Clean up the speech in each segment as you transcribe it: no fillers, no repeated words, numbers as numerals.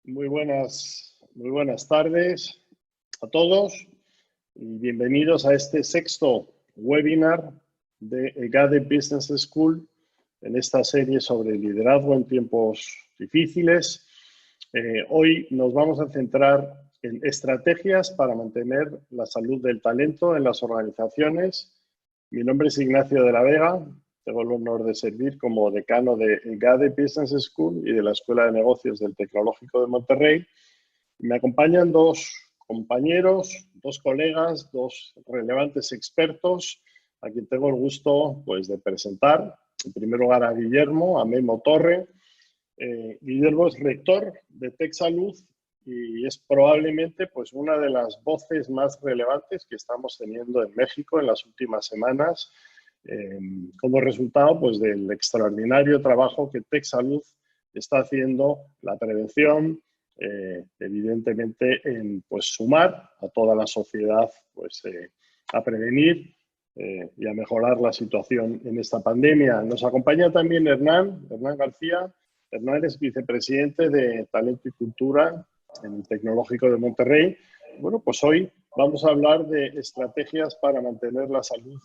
Muy buenas tardes a todos y bienvenidos a este sexto webinar de EGADE Business School en esta serie sobre liderazgo en tiempos difíciles. Hoy nos vamos a centrar en estrategias para mantener la salud del talento en las organizaciones. Mi nombre es Ignacio de la Vega. Tengo el honor de servir como decano de EGADE Business School y de la Escuela de Negocios del Tecnológico de Monterrey. Me acompañan dos compañeros, dos colegas, dos relevantes expertos a quien tengo el gusto de presentar. En primer lugar a Guillermo, a Memo Torre. Guillermo es rector de TechSalud y es probablemente una de las voces más relevantes que estamos teniendo en México en las últimas semanas. Como resultado del extraordinario trabajo que TechSalud está haciendo, la prevención, evidentemente en sumar a toda la sociedad a prevenir y a mejorar la situación en esta pandemia. Nos acompaña también Hernán García. Hernán es vicepresidente de Talento y Cultura en el Tecnológico de Monterrey. Bueno, hoy vamos a hablar de estrategias para mantener la salud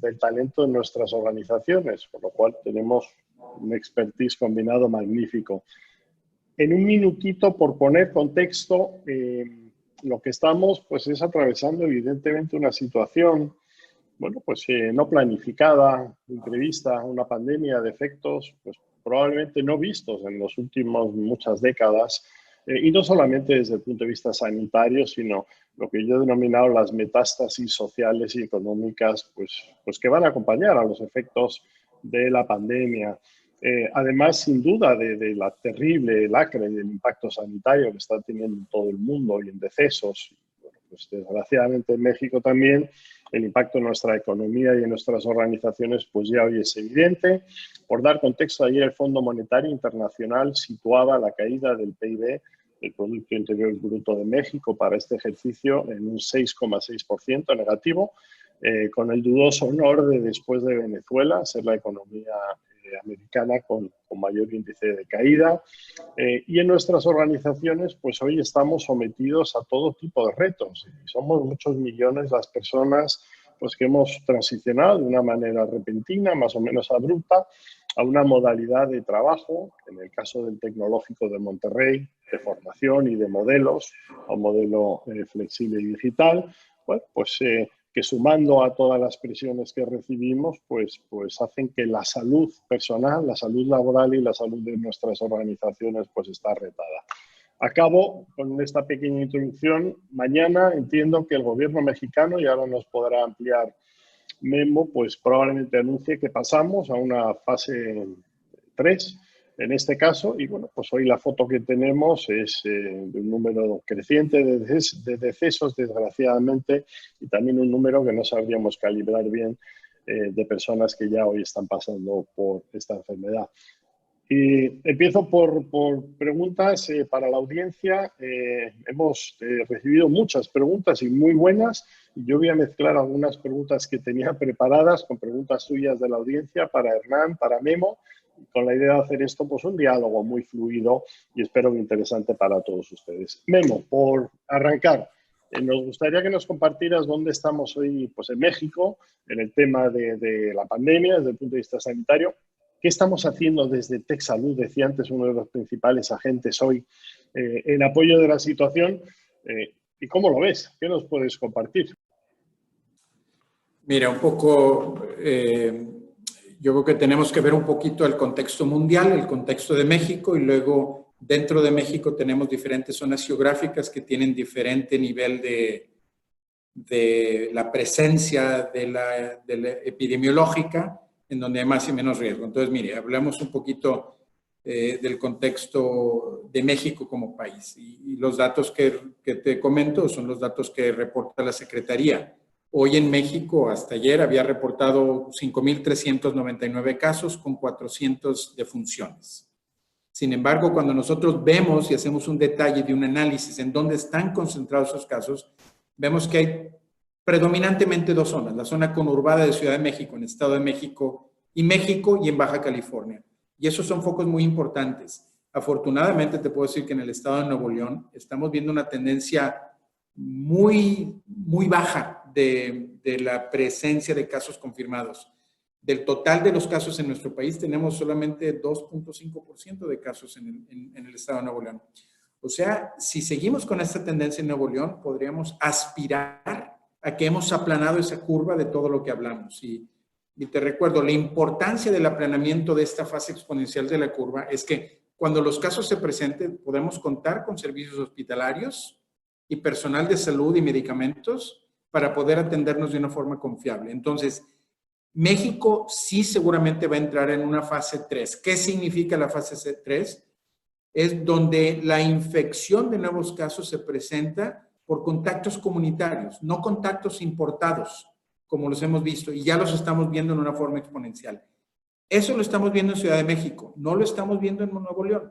del talento en nuestras organizaciones, con lo cual tenemos un expertise combinado magnífico. En un minutito, por poner contexto, lo que estamos es atravesando evidentemente una situación no planificada, imprevista, una pandemia de efectos probablemente no vistos en los últimos muchas décadas. Y no solamente desde el punto de vista sanitario, sino lo que yo he denominado las metástasis sociales y económicas, que van a acompañar a los efectos de la pandemia. Además, sin duda, de la terrible lacra y del impacto sanitario que está teniendo en todo el mundo y en decesos. Desgraciadamente en México también, el impacto en nuestra economía y en nuestras organizaciones ya hoy es evidente. Por dar contexto, ayer el Fondo Monetario Internacional situaba la caída del PIB, el Producto Interior Bruto de México, para este ejercicio en un 6,6% negativo, con el dudoso honor de, después de Venezuela, ser la economía americana con mayor índice de caída. Y en nuestras organizaciones, hoy estamos sometidos a todo tipo de retos. Y somos muchos millones las personas que hemos transicionado de una manera repentina, más o menos abrupta, a una modalidad de trabajo, en el caso del Tecnológico de Monterrey, de formación y de modelos, a un modelo flexible y digital, que sumando a todas las presiones que recibimos, hacen que la salud personal, la salud laboral y la salud de nuestras organizaciones está retada. Acabo con esta pequeña introducción. Mañana entiendo que el gobierno mexicano, y ahora nos podrá ampliar Memo, probablemente anuncie que pasamos a una fase 3 en este caso. Y bueno, hoy la foto que tenemos es de un número creciente de decesos, desgraciadamente, y también un número que no sabríamos calibrar bien de personas que ya hoy están pasando por esta enfermedad. Y empiezo por preguntas para la audiencia. Hemos recibido muchas preguntas y muy buenas. Yo voy a mezclar algunas preguntas que tenía preparadas con preguntas suyas de la audiencia para Hernán, para Memo, con la idea de hacer esto un diálogo muy fluido y espero que interesante para todos ustedes. Memo, por arrancar, nos gustaría que nos compartieras dónde estamos hoy en México, en el tema de la pandemia, desde el punto de vista sanitario. ¿Qué estamos haciendo desde TechSalud? Decía antes, uno de los principales agentes hoy en apoyo de la situación. ¿Y cómo lo ves? ¿Qué nos puedes compartir? Mira, un poco, yo creo que tenemos que ver un poquito el contexto mundial, el contexto de México, y luego dentro de México tenemos diferentes zonas geográficas que tienen diferente nivel de la presencia de la epidemiológica, en donde hay más y menos riesgo. Entonces, mire, hablamos un poquito del contexto de México como país. Y los datos que te comento son los datos que reporta la Secretaría. Hoy en México, hasta ayer, había reportado 5,399 casos con 400 defunciones. Sin embargo, cuando nosotros vemos y hacemos un detalle de un análisis en dónde están concentrados esos casos, vemos que hay predominantemente dos zonas, la zona conurbada de Ciudad de México, en Estado de México y en Baja California. Y esos son focos muy importantes. Afortunadamente te puedo decir que en el estado de Nuevo León estamos viendo una tendencia muy, muy baja de la presencia de casos confirmados. Del total de los casos en nuestro país tenemos solamente 2.5% de casos en el estado de Nuevo León. O sea, si seguimos con esta tendencia en Nuevo León, podríamos aspirar a que hemos aplanado esa curva de todo lo que hablamos. Y te recuerdo, la importancia del aplanamiento de esta fase exponencial de la curva es que cuando los casos se presenten, podemos contar con servicios hospitalarios y personal de salud y medicamentos para poder atendernos de una forma confiable. Entonces, México sí seguramente va a entrar en una fase 3. ¿Qué significa la fase 3? Es donde la infección de nuevos casos se presenta por contactos comunitarios, no contactos importados, como los hemos visto, y ya los estamos viendo en una forma exponencial. Eso lo estamos viendo en Ciudad de México, no lo estamos viendo en Nuevo León.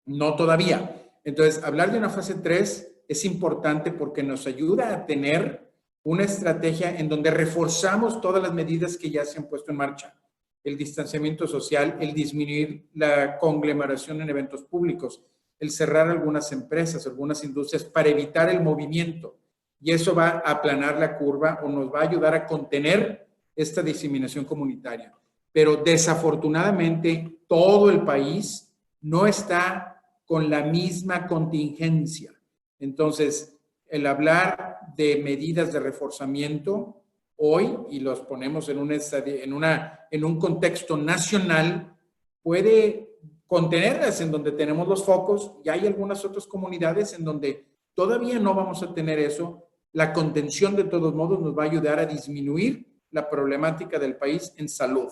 No todavía. Entonces, hablar de una fase 3 es importante porque nos ayuda a tener una estrategia en donde reforzamos todas las medidas que ya se han puesto en marcha. El distanciamiento social, el disminuir la conglomeración en eventos públicos, el cerrar algunas empresas, algunas industrias para evitar el movimiento. Y eso va a aplanar la curva o nos va a ayudar a contener esta diseminación comunitaria. Pero desafortunadamente todo el país no está con la misma contingencia. Entonces, el hablar de medidas de reforzamiento hoy, y los ponemos en un contexto nacional, puede contenerlas en donde tenemos los focos, y hay algunas otras comunidades en donde todavía no vamos a tener eso. La contención de todos modos nos va a ayudar a disminuir la problemática del país en salud.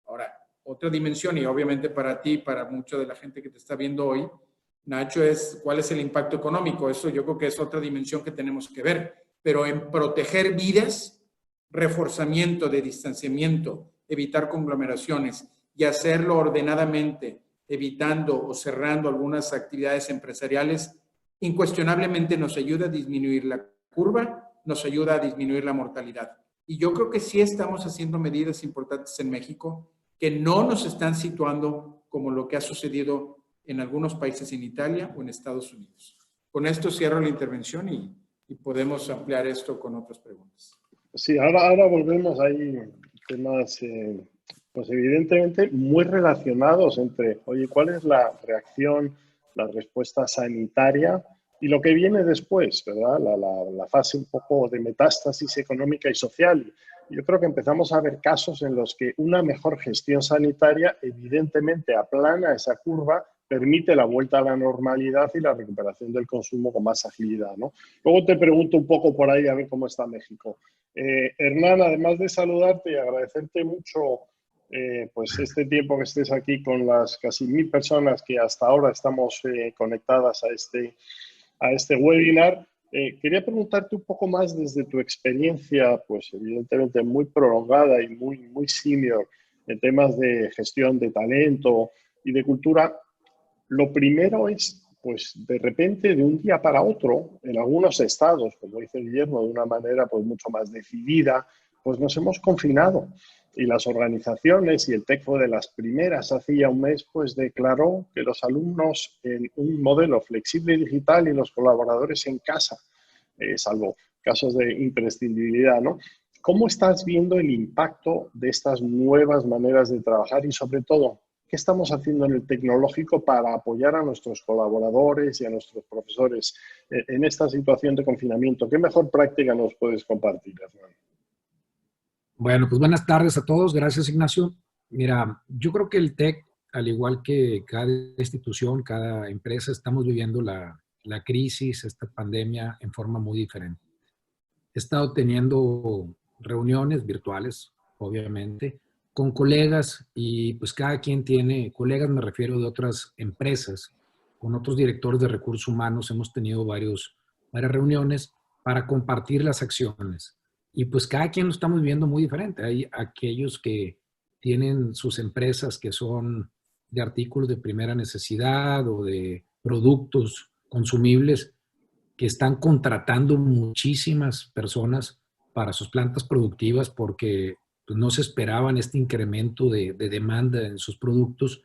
Ahora, otra dimensión, y obviamente para ti, para mucha de la gente que te está viendo hoy, Nacho, es cuál es el impacto económico. Eso yo creo que es otra dimensión que tenemos que ver. Pero en proteger vidas, reforzamiento de distanciamiento, evitar conglomeraciones y hacerlo ordenadamente, evitando o cerrando algunas actividades empresariales, incuestionablemente nos ayuda a disminuir la curva, nos ayuda a disminuir la mortalidad. Y yo creo que sí estamos haciendo medidas importantes en México que no nos están situando como lo que ha sucedido en algunos países en Italia o en Estados Unidos. Con esto cierro la intervención y podemos ampliar esto con otras preguntas. Sí, ahora volvemos ahí temas, pues evidentemente muy relacionados entre, oye, ¿cuál es la reacción, la respuesta sanitaria y lo que viene después, ¿verdad? La fase un poco de metástasis económica y social. Yo creo que empezamos a ver casos en los que una mejor gestión sanitaria evidentemente aplana esa curva, permite la vuelta a la normalidad y la recuperación del consumo con más agilidad, ¿no? Luego te pregunto un poco por ahí a ver cómo está México. Hernán, además de saludarte y agradecerte mucho pues este tiempo que estés aquí con las casi 1000 personas que hasta ahora estamos conectadas a este webinar, quería preguntarte un poco más desde tu experiencia, pues evidentemente muy prolongada y muy senior en temas de gestión de talento y de cultura. Lo primero es, pues de repente, de un día para otro, en algunos estados, como dice Guillermo, de una manera pues mucho más decidida, pues nos hemos confinado. Y las organizaciones, y el TEC fue de las primeras, hacía un mes, pues declaró que los alumnos en un modelo flexible y digital y los colaboradores en casa, salvo casos de imprescindibilidad, ¿no? ¿Cómo estás viendo el impacto de estas nuevas maneras de trabajar y, sobre todo, qué estamos haciendo en el tecnológico para apoyar a nuestros colaboradores y a nuestros profesores en esta situación de confinamiento? ¿Qué mejor práctica nos puedes compartir, Hernán? Bueno, pues buenas tardes a todos. Gracias, Ignacio. Mira, yo creo que el TEC, al igual que cada institución, cada empresa, estamos viviendo la crisis, esta pandemia, en forma muy diferente. He estado teniendo reuniones virtuales, obviamente, con colegas y pues cada quien tiene, colegas me refiero de otras empresas, con otros directores de recursos humanos hemos tenido varias reuniones para compartir las acciones. Y pues cada quien lo estamos viendo muy diferente. Hay aquellos que tienen sus empresas que son de artículos de primera necesidad o de productos consumibles que están contratando muchísimas personas para sus plantas productivas porque pues, no se esperaban este incremento de demanda en sus productos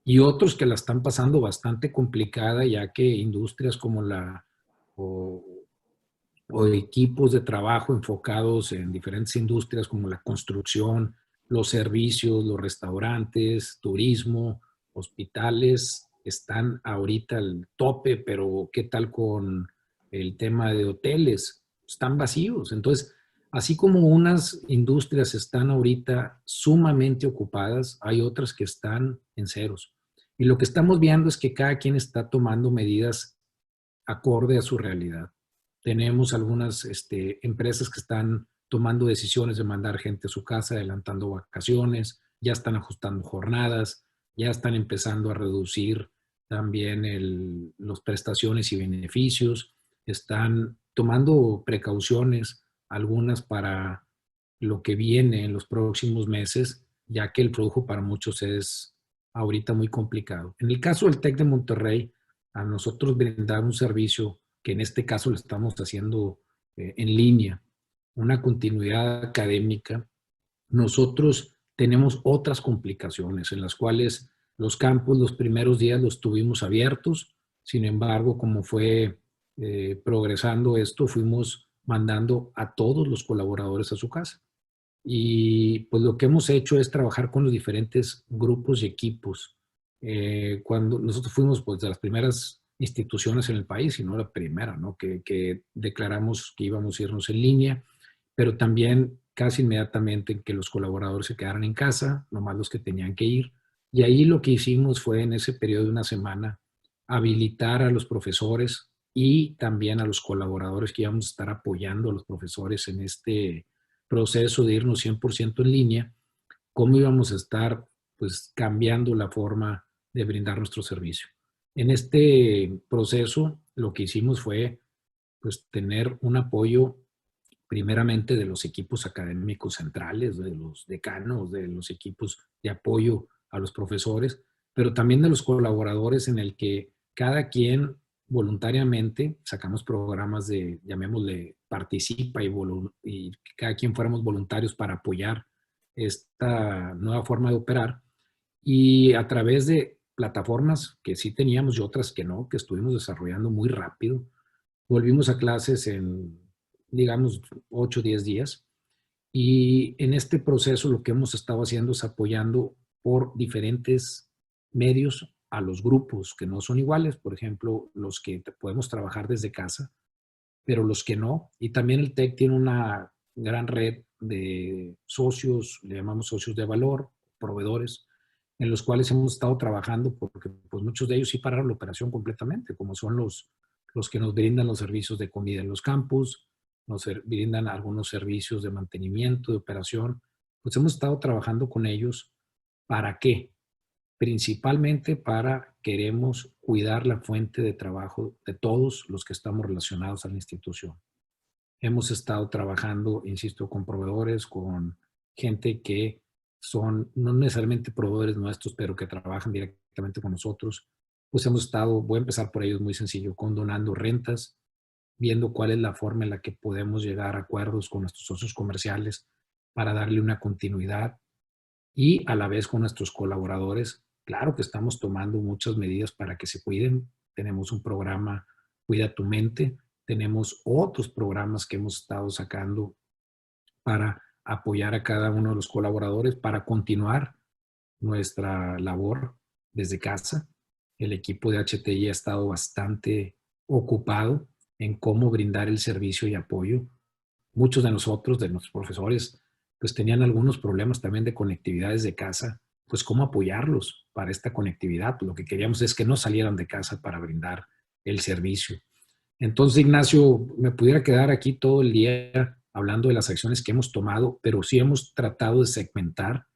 y otros que la están pasando bastante complicada, ya que industrias como o, o equipos de trabajo enfocados en diferentes industrias como la construcción, los servicios, los restaurantes, turismo, hospitales, están ahorita al tope, pero ¿qué tal con el tema de hoteles? Están vacíos. Entonces, así como unas industrias están ahorita sumamente ocupadas, hay otras que están en ceros. Y lo que estamos viendo es que cada quien está tomando medidas acorde a su realidad. Tenemos algunas empresas que están tomando decisiones de mandar gente a su casa, adelantando vacaciones, ya están ajustando jornadas, ya están empezando a reducir también las prestaciones y beneficios, están tomando precauciones, algunas para lo que viene en los próximos meses, ya que el flujo para muchos es ahorita muy complicado. En el caso del TEC de Monterrey, a nosotros brindar un servicio que en este caso lo estamos haciendo en línea, una continuidad académica, nosotros tenemos otras complicaciones en las cuales los campus los primeros días los tuvimos abiertos, sin embargo, como fue progresando esto, fuimos mandando a todos los colaboradores a su casa. Y pues lo que hemos hecho es trabajar con los diferentes grupos y equipos. Cuando nosotros fuimos pues de las primeras instituciones en el país, y no la primera, ¿no? Que declaramos que íbamos a irnos en línea, pero también casi inmediatamente que los colaboradores se quedaran en casa, nomás los que tenían que ir. Y ahí lo que hicimos fue en ese periodo de una semana habilitar a los profesores y también a los colaboradores que íbamos a estar apoyando a los profesores en este proceso de irnos 100% en línea, cómo íbamos a estar pues cambiando la forma de brindar nuestro servicio. En este proceso lo que hicimos fue pues tener un apoyo primeramente de los equipos académicos centrales, de los decanos, de los equipos de apoyo a los profesores, pero también de los colaboradores en el que cada quien voluntariamente sacamos programas de, llamémosle, participa y que cada quien fuéramos voluntarios para apoyar esta nueva forma de operar y a través de plataformas que sí teníamos y otras que no, que estuvimos desarrollando muy rápido. Volvimos a clases en, digamos, 8 o 10 días. Y en este proceso lo que hemos estado haciendo es apoyando por diferentes medios a los grupos que no son iguales, por ejemplo, los que podemos trabajar desde casa, pero los que no. Y también el TEC tiene una gran red de socios, le llamamos socios de valor, proveedores, en los cuales hemos estado trabajando porque pues, muchos de ellos sí pararon la operación completamente, como son los que nos brindan los servicios de comida en los campus, nos brindan algunos servicios de mantenimiento, de operación. Pues hemos estado trabajando con ellos. ¿Para qué? Principalmente para queremos cuidar la fuente de trabajo de todos los que estamos relacionados a la institución. Hemos estado trabajando, insisto, con proveedores, con gente que son no necesariamente proveedores nuestros, pero que trabajan directamente con nosotros. Pues hemos estado, voy a empezar por ellos muy sencillo, condonando rentas, viendo cuál es la forma en la que podemos llegar a acuerdos con nuestros socios comerciales para darle una continuidad y a la vez con nuestros colaboradores. Claro que estamos tomando muchas medidas para que se cuiden. Tenemos un programa Cuida tu Mente. Tenemos otros programas que hemos estado sacando para apoyar a cada uno de los colaboradores para continuar nuestra labor desde casa. El equipo de HTI ha estado bastante ocupado en cómo brindar el servicio y apoyo. Muchos de nosotros, de nuestros profesores, pues tenían algunos problemas también de conectividad desde casa, pues cómo apoyarlos para esta conectividad. Lo que queríamos es que no salieran de casa para brindar el servicio. Entonces, Ignacio, me pudiera quedar aquí todo el día hablando de las acciones que hemos tomado, pero sí hemos tratado de segmentar.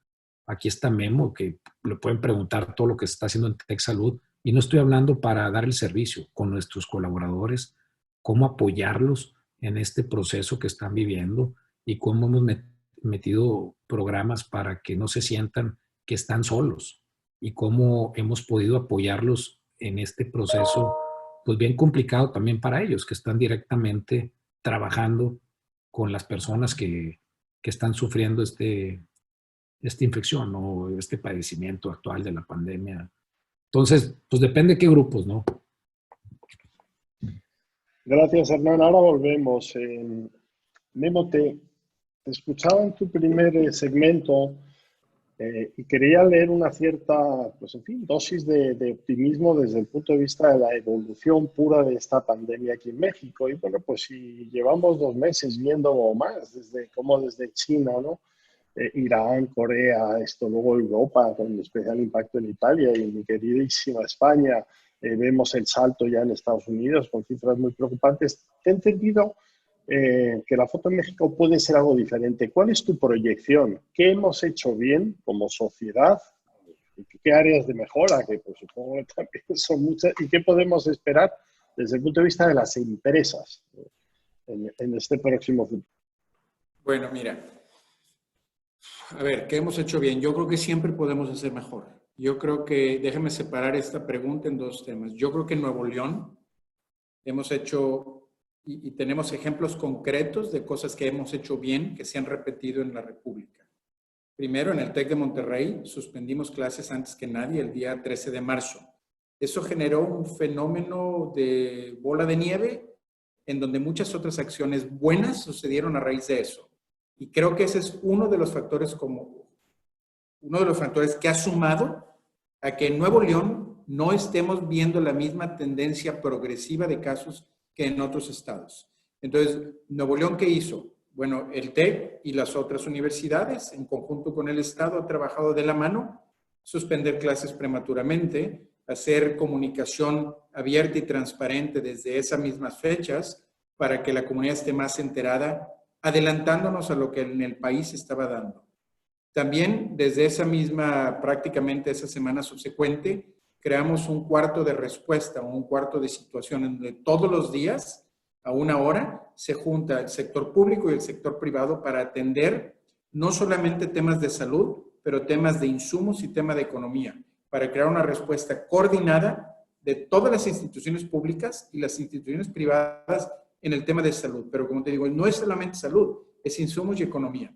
Aquí está Memo, que le pueden preguntar todo lo que se está haciendo en Tech Salud. Y no estoy hablando para dar el servicio con nuestros colaboradores, cómo apoyarlos en este proceso que están viviendo y cómo hemos metido programas para que no se sientan que están solos y cómo hemos podido apoyarlos en este proceso, pues bien complicado también para ellos, que están directamente trabajando con las personas que están sufriendo esta infección o este padecimiento actual de la pandemia Entonces, pues depende de qué grupos, ¿no? Gracias, Hernán. Ahora volvemos. Memo, te escuchaba en tu primer segmento y quería leer una cierta, pues en fin, dosis de optimismo desde el punto de vista de la evolución pura de esta pandemia aquí en México. Y bueno, pues si llevamos 2 meses viendo o más, desde China, ¿no? Irán, Corea, esto luego Europa, con especial impacto en Italia y en mi queridísima España. Vemos el salto ya en Estados Unidos con cifras muy preocupantes. He entendido que la foto en México puede ser algo diferente. ¿Cuál es tu proyección? ¿Qué hemos hecho bien como sociedad? ¿Qué áreas de mejora? Que pues, supongo que también son muchas. ¿Y qué podemos esperar desde el punto de vista de las empresas en este próximo futuro? Bueno, mira, a ver, ¿qué hemos hecho bien? Yo creo que siempre podemos hacer mejor. Yo creo que, déjame separar esta pregunta en 2 temas. Yo creo que en Nuevo León hemos hecho y tenemos ejemplos concretos de cosas que hemos hecho bien que se han repetido en la República. Primero, en el TEC de Monterrey suspendimos clases antes que nadie el día 13 de marzo. Eso generó un fenómeno de bola de nieve en donde muchas otras acciones buenas sucedieron a raíz de eso. Y creo que ese es uno de los factores que ha sumado a que en Nuevo León no estemos viendo la misma tendencia progresiva de casos que en otros estados. Entonces, ¿Nuevo León qué hizo? Bueno, el TEC y las otras universidades, en conjunto con el estado, ha trabajado de la mano, suspender clases prematuramente, hacer comunicación abierta y transparente desde esas mismas fechas para que la comunidad esté más enterada, adelantándonos a lo que en el país estaba dando. También, desde esa misma, prácticamente esa semana subsecuente, creamos un cuarto de respuesta o un cuarto de situación en donde todos los días, a 1 hora, se junta el sector público y el sector privado para atender no solamente temas de salud, pero temas de insumos y tema de economía, para crear una respuesta coordinada de todas las instituciones públicas y las instituciones privadas en el tema de salud. Pero como te digo, no es solamente salud, es insumos y economía.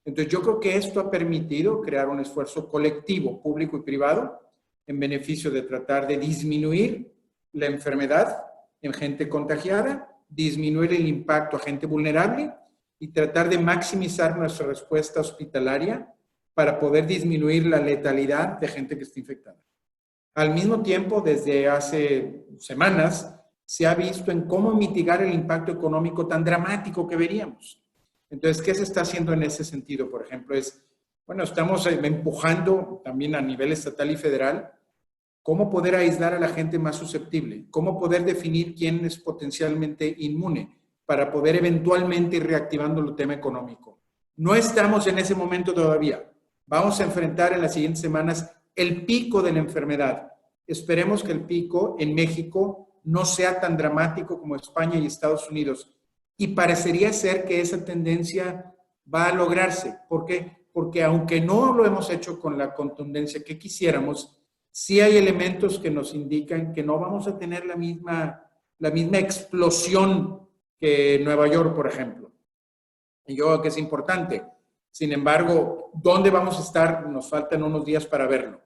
Entonces, yo creo que esto ha permitido crear un esfuerzo colectivo, público y privado, en beneficio de tratar de disminuir la enfermedad en gente contagiada, disminuir el impacto a gente vulnerable y tratar de maximizar nuestra respuesta hospitalaria para poder disminuir la letalidad de gente que está infectada. Al mismo tiempo, desde hace semanas, se ha visto en cómo mitigar el impacto económico tan dramático que veríamos. Entonces, ¿qué se está haciendo en ese sentido? Por ejemplo, estamos empujando también a nivel estatal y federal cómo poder aislar a la gente más susceptible, cómo poder definir quién es potencialmente inmune para poder eventualmente ir reactivando el tema económico. No estamos en ese momento todavía. Vamos a enfrentar en las siguientes semanas el pico de la enfermedad. Esperemos que el pico en México no sea tan dramático como España y Estados Unidos. Y parecería ser que esa tendencia va a lograrse. ¿Por qué? Porque aunque no lo hemos hecho con la contundencia que quisiéramos, sí hay elementos que nos indican que no vamos a tener la misma explosión que Nueva York, por ejemplo. Y yo creo que es importante. Sin embargo, ¿dónde vamos a estar? Nos faltan unos días para verlo.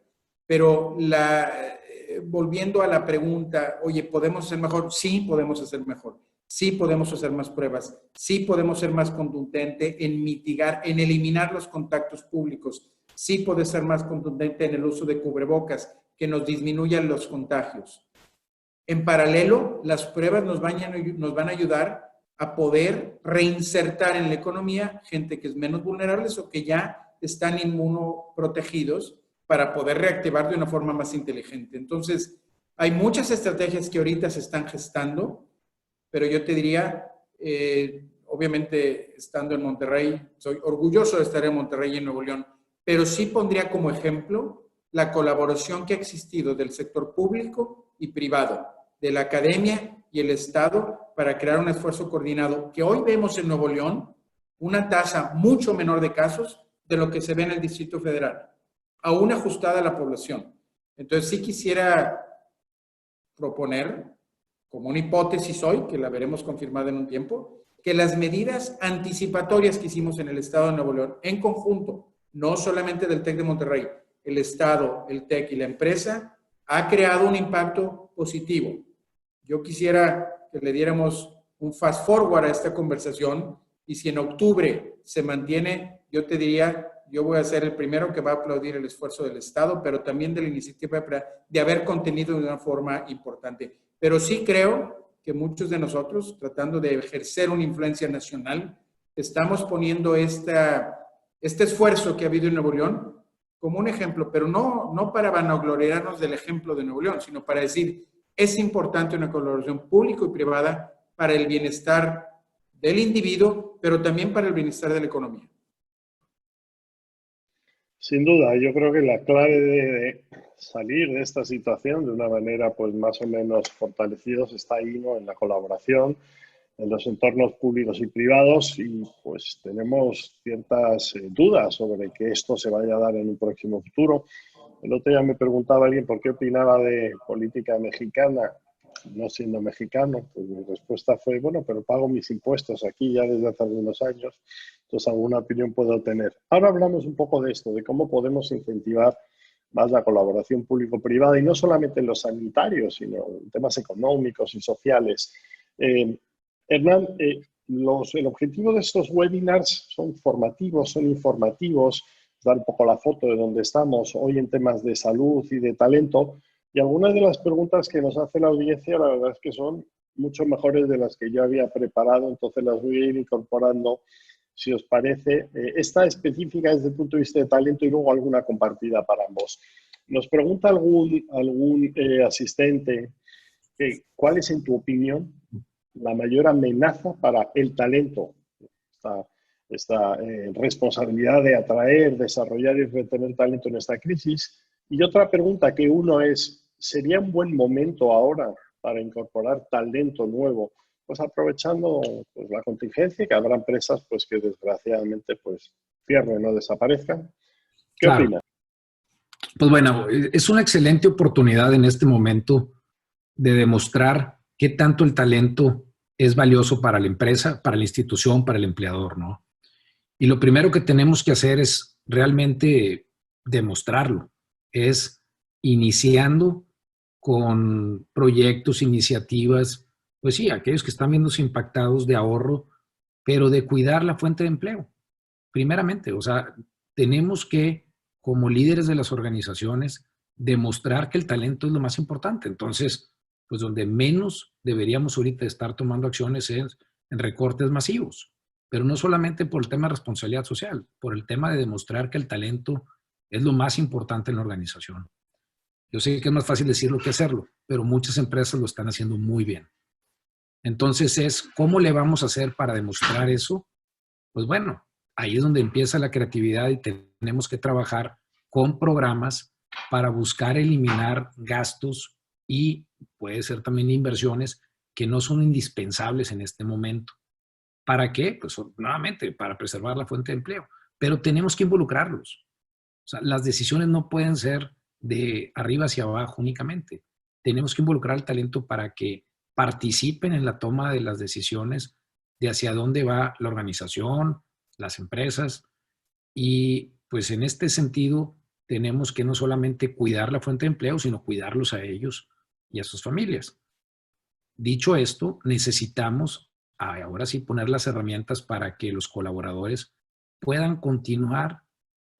Pero volviendo a la pregunta, oye, ¿podemos hacer mejor? Sí, podemos hacer mejor. Sí podemos hacer más pruebas. Sí podemos ser más contundente en mitigar, en eliminar los contactos públicos. Sí puede ser más contundente en el uso de cubrebocas, que nos disminuyan los contagios. En paralelo, las pruebas nos van a ayudar a poder reinsertar en la economía gente que es menos vulnerable o que ya están inmunoprotegidos para poder reactivar de una forma más inteligente. Entonces, hay muchas estrategias que ahorita se están gestando, pero yo te diría, obviamente estando en Monterrey, soy orgulloso de estar en Monterrey y en Nuevo León, pero sí pondría como ejemplo la colaboración que ha existido del sector público y privado, de la academia y el Estado para crear un esfuerzo coordinado que hoy vemos en Nuevo León una tasa mucho menor de casos de lo que se ve en el Distrito Federal, aún ajustada a la población. Entonces sí quisiera proponer, como una hipótesis hoy, que la veremos confirmada en un tiempo, que las medidas anticipatorias que hicimos en el Estado de Nuevo León, en conjunto, no solamente del TEC de Monterrey, el Estado, el TEC y la empresa, ha creado un impacto positivo. Yo quisiera que le diéramos un fast forward a esta conversación y si en octubre se mantiene, yo te diría, yo voy a ser el primero que va a aplaudir el esfuerzo del Estado, pero también de la iniciativa de haber contenido de una forma importante. Pero sí creo que muchos de nosotros, tratando de ejercer una influencia nacional, estamos poniendo este esfuerzo que ha habido en Nuevo León como un ejemplo, pero no para vanagloriarnos del ejemplo de Nuevo León, sino para decir, es importante una colaboración público y privada para el bienestar del individuo, pero también para el bienestar de la economía. Sin duda, yo creo que la clave de salir de esta situación de una manera pues más o menos fortalecidos está ahí, ¿no? En la colaboración, en los entornos públicos y privados y pues tenemos ciertas dudas sobre que esto se vaya a dar en un próximo futuro. El otro día me preguntaba alguien por qué opinaba de política mexicana, no siendo mexicano, pues mi respuesta fue, bueno, pero pago mis impuestos aquí ya desde hace algunos años, entonces alguna opinión puedo tener. Ahora hablamos un poco de esto, de cómo podemos incentivar más la colaboración público-privada y no solamente en los sanitarios, sino en temas económicos y sociales. Hernán, el objetivo de estos webinars son formativos, son informativos, dar un poco la foto de dónde estamos hoy en temas de salud y de talento. Y algunas de las preguntas que nos hace la audiencia, la verdad es que son mucho mejores de las que yo había preparado, entonces las voy a ir incorporando, si os parece. Esta específica desde el punto de vista de talento y luego alguna compartida para ambos. Nos pregunta algún asistente, ¿cuál es, en tu opinión, la mayor amenaza para el talento? Esta responsabilidad de atraer, desarrollar y retener talento en esta crisis. Y otra pregunta que uno es, ¿sería un buen momento ahora para incorporar talento nuevo? Pues aprovechando pues, la contingencia, que habrá empresas pues, que desgraciadamente pues, cierren o desaparezcan. ¿Qué opinas? Pues bueno, es una excelente oportunidad en este momento de demostrar qué tanto el talento es valioso para la empresa, para la institución, para el empleador, ¿no? Y lo primero que tenemos que hacer es realmente demostrarlo. Es iniciando con proyectos, iniciativas, pues sí, aquellos que están viéndose impactados de ahorro, pero de cuidar la fuente de empleo. Primeramente, o sea, tenemos que, como líderes de las organizaciones, demostrar que el talento es lo más importante. Entonces, pues donde menos deberíamos ahorita estar tomando acciones es en recortes masivos, pero no solamente por el tema de responsabilidad social, por el tema de demostrar que el talento es lo más importante en la organización. Yo sé que es más fácil decirlo que hacerlo, pero muchas empresas lo están haciendo muy bien. Entonces es, ¿cómo le vamos a hacer para demostrar eso? Pues bueno, ahí es donde empieza la creatividad y tenemos que trabajar con programas para buscar eliminar gastos y puede ser también inversiones que no son indispensables en este momento. ¿Para qué? Pues nuevamente, para preservar la fuente de empleo. Pero tenemos que involucrarlos. O sea, las decisiones no pueden ser de arriba hacia abajo únicamente. Tenemos que involucrar al talento para que participen en la toma de las decisiones de hacia dónde va la organización, las empresas. Y pues en este sentido tenemos que no solamente cuidar la fuente de empleo, sino cuidarlos a ellos y a sus familias. Dicho esto, necesitamos ahora sí poner las herramientas para que los colaboradores puedan continuar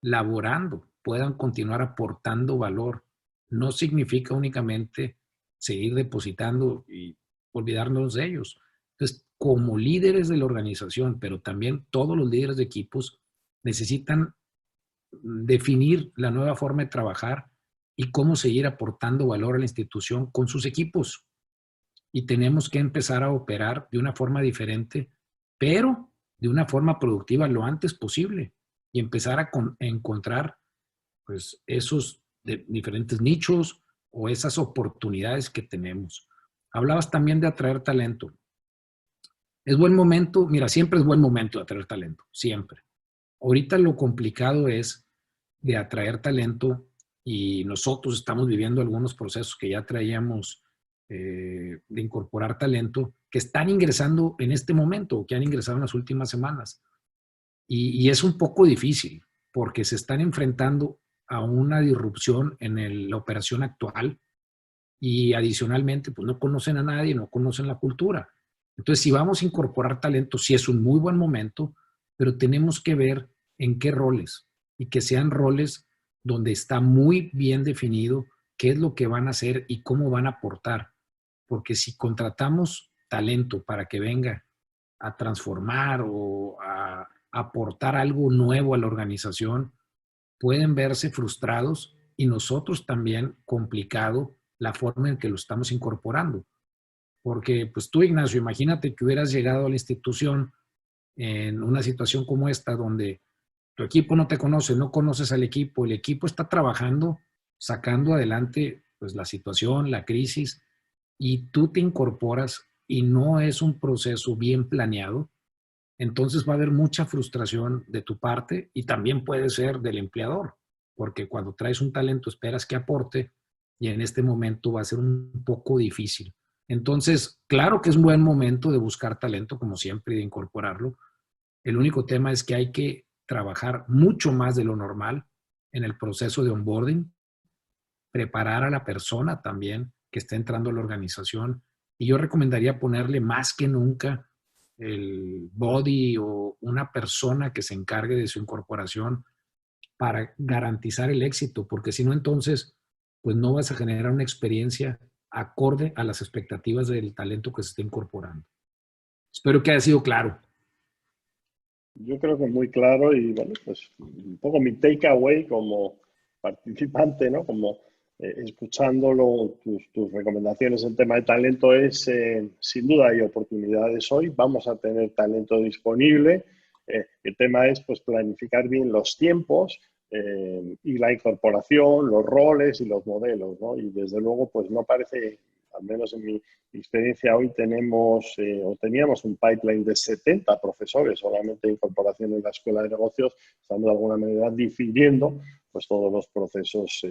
laborando, puedan continuar aportando valor. No significa únicamente seguir depositando y olvidarnos de ellos. Entonces, como líderes de la organización, pero también todos los líderes de equipos necesitan definir la nueva forma de trabajar y cómo seguir aportando valor a la institución con sus equipos. Y tenemos que empezar a operar de una forma diferente, pero de una forma productiva lo antes posible y empezar a encontrar pues, esos diferentes nichos o esas oportunidades que tenemos. Hablabas también de atraer talento. Es buen momento, mira, siempre es buen momento de atraer talento, siempre. Ahorita lo complicado es de atraer talento y nosotros estamos viviendo algunos procesos que ya traíamos de incorporar talento que están ingresando en este momento o que han ingresado en las últimas semanas. Y es un poco difícil porque se están enfrentando a una disrupción en la operación actual y adicionalmente pues no conocen a nadie, no conocen la cultura. Entonces, si vamos a incorporar talento, sí es un muy buen momento, pero tenemos que ver en qué roles y que sean roles donde está muy bien definido qué es lo que van a hacer y cómo van a aportar. Porque si contratamos talento para que venga a transformar o a aportar algo nuevo a la organización, pueden verse frustrados y nosotros también complicado la forma en que lo estamos incorporando. Porque pues tú, Ignacio, imagínate que hubieras llegado a la institución en una situación como esta, donde tu equipo no te conoce, no conoces al equipo, el equipo está trabajando, sacando adelante pues la situación, la crisis, y tú te incorporas y no es un proceso bien planeado, entonces va a haber mucha frustración de tu parte y también puede ser del empleador, porque cuando traes un talento esperas que aporte y en este momento va a ser un poco difícil. Entonces, claro que es un buen momento de buscar talento, como siempre, y de incorporarlo. El único tema es que hay que trabajar mucho más de lo normal en el proceso de onboarding, preparar a la persona también que está entrando a la organización. Y yo recomendaría ponerle más que nunca el body o una persona que se encargue de su incorporación para garantizar el éxito, porque si no, entonces, pues no vas a generar una experiencia acorde a las expectativas del talento que se está incorporando. Espero que haya sido claro. Yo creo que es muy claro y bueno, pues un poco mi takeaway como participante, ¿no? Como escuchándolo, tus recomendaciones en tema de talento es, sin duda hay oportunidades hoy, vamos a tener talento disponible. El tema es pues planificar bien los tiempos y la incorporación, los roles y los modelos, ¿no? Y desde luego pues no parece, al menos en mi experiencia hoy tenemos o teníamos un pipeline de 70 profesores solamente de incorporación en la Escuela de Negocios, estamos de alguna manera difiriendo pues todos los procesos,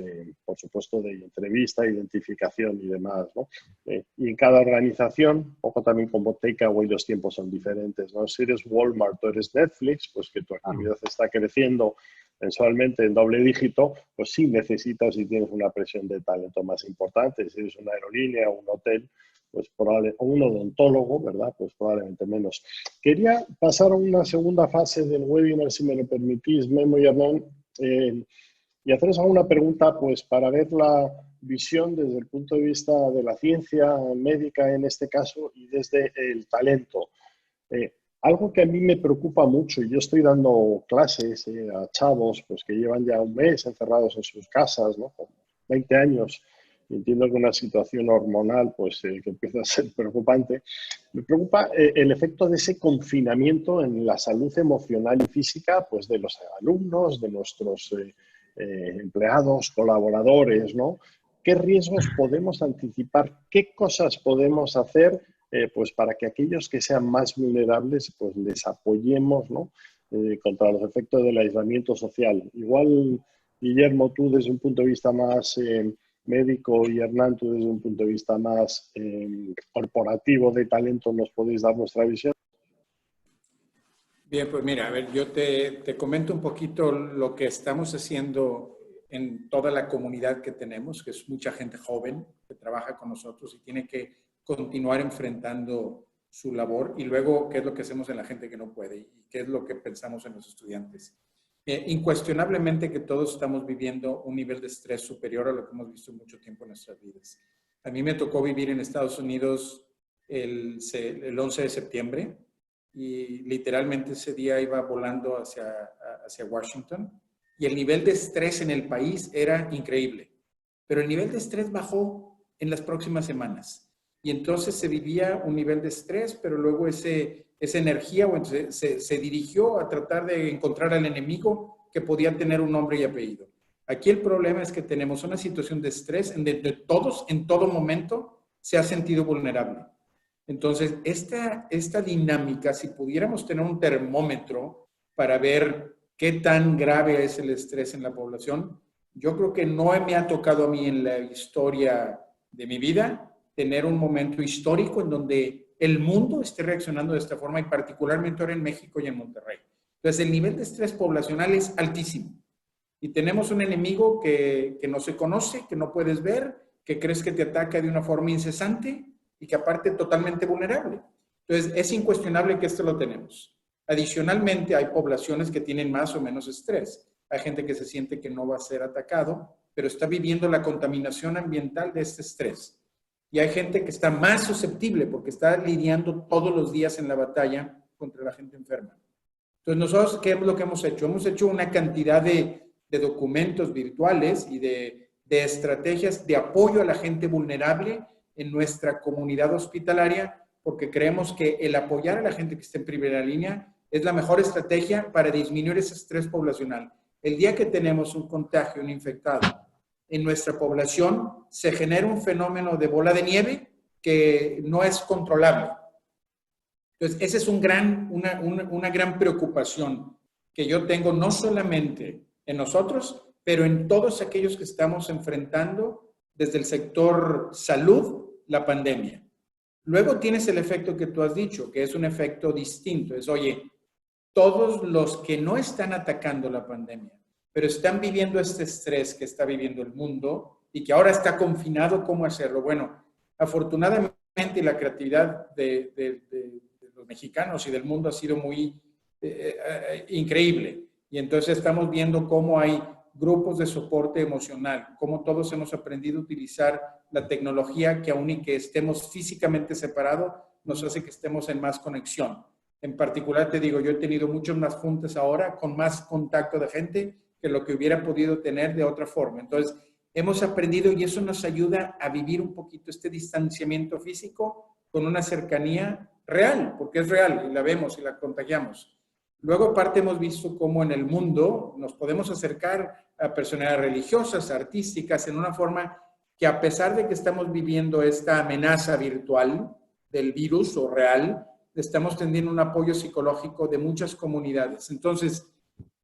por supuesto, de entrevista, identificación y demás, ¿no? Y en cada organización, un poco también como takeaway, los tiempos son diferentes, ¿no? Si eres Walmart o eres Netflix, pues que tu actividad está creciendo mensualmente en doble dígito, pues sí necesitas y tienes una presión de talento más importante. Si eres una aerolínea o un hotel, pues probablemente, o un odontólogo, ¿verdad? Pues probablemente menos. Quería pasar a una segunda fase del webinar, si me lo permitís, Memo y Hernán, y haceros alguna pregunta, pues para ver la visión desde el punto de vista de la ciencia médica en este caso y desde el talento. Algo que a mí me preocupa mucho, y yo estoy dando clases a chavos pues, que llevan ya un mes encerrados en sus casas, ¿no? Con 20 años, y entiendo que una situación hormonal pues, que empieza a ser preocupante. Me preocupa el efecto de ese confinamiento en la salud emocional y física pues, de los alumnos, de nuestros empleados, colaboradores, ¿no? ¿Qué riesgos podemos anticipar? ¿Qué cosas podemos hacer pues para que aquellos que sean más vulnerables pues les apoyemos, ¿no? Contra los efectos del aislamiento social? Igual, Guillermo, tú desde un punto de vista más médico y Hernán, tú desde un punto de vista más corporativo de talento, ¿nos podéis dar vuestra visión? Bien, pues mira, a ver, yo te comento un poquito lo que estamos haciendo en toda la comunidad que tenemos, que es mucha gente joven que trabaja con nosotros y tiene que continuar enfrentando su labor, y luego qué es lo que hacemos en la gente que no puede y qué es lo que pensamos en los estudiantes. Incuestionablemente que todos estamos viviendo un nivel de estrés superior a lo que hemos visto mucho tiempo en nuestras vidas. A mí me tocó vivir en Estados Unidos el 11 de septiembre, y literalmente ese día iba volando hacia Washington y el nivel de estrés en el país era increíble, pero el nivel de estrés bajó en las próximas semanas y entonces se vivía un nivel de estrés, pero luego esa energía se dirigió a tratar de encontrar al enemigo que podía tener un nombre y apellido. Aquí el problema es que tenemos una situación de estrés en donde todos en todo momento se ha sentido vulnerable. Entonces, esta dinámica, si pudiéramos tener un termómetro para ver qué tan grave es el estrés en la población, yo creo que no me ha tocado a mí en la historia de mi vida tener un momento histórico en donde el mundo esté reaccionando de esta forma, y particularmente ahora en México y en Monterrey. Entonces, el nivel de estrés poblacional es altísimo. Y tenemos un enemigo que no se conoce, que no puedes ver, que crees que te ataca de una forma incesante y que aparte totalmente vulnerable. Entonces, es incuestionable que esto lo tenemos. Adicionalmente, hay poblaciones que tienen más o menos estrés. Hay gente que se siente que no va a ser atacado, pero está viviendo la contaminación ambiental de este estrés. Y hay gente que está más susceptible porque está lidiando todos los días en la batalla contra la gente enferma. Entonces, nosotros, ¿qué es lo que hemos hecho? Hemos hecho una cantidad de documentos virtuales y de estrategias de apoyo a la gente vulnerable en nuestra comunidad hospitalaria, porque creemos que el apoyar a la gente que está en primera línea es la mejor estrategia para disminuir ese estrés poblacional. El día que tenemos un contagio, un infectado en nuestra población, se genera un fenómeno de bola de nieve que no es controlable. Entonces, esa es una gran preocupación que yo tengo, no solamente en nosotros, pero en todos aquellos que estamos enfrentando desde el sector salud la pandemia. Luego tienes el efecto que tú has dicho, que es un efecto distinto. Es, oye, todos los que no están atacando la pandemia, pero están viviendo este estrés que está viviendo el mundo y que ahora está confinado, ¿cómo hacerlo? Bueno, afortunadamente la creatividad de los mexicanos y del mundo ha sido muy increíble. Y entonces estamos viendo cómo hay grupos de soporte emocional, cómo todos hemos aprendido a utilizar la tecnología que aun y que estemos físicamente separados, nos hace que estemos en más conexión. En particular, te digo, yo he tenido muchas más juntas ahora con más contacto de gente que lo que hubiera podido tener de otra forma. Entonces, hemos aprendido y eso nos ayuda a vivir un poquito este distanciamiento físico con una cercanía real, porque es real y la vemos y la contagiamos. Luego, aparte, hemos visto cómo en el mundo nos podemos acercar a personalidades religiosas, artísticas, en una forma que a pesar de que estamos viviendo esta amenaza virtual del virus o real, estamos teniendo un apoyo psicológico de muchas comunidades. Entonces,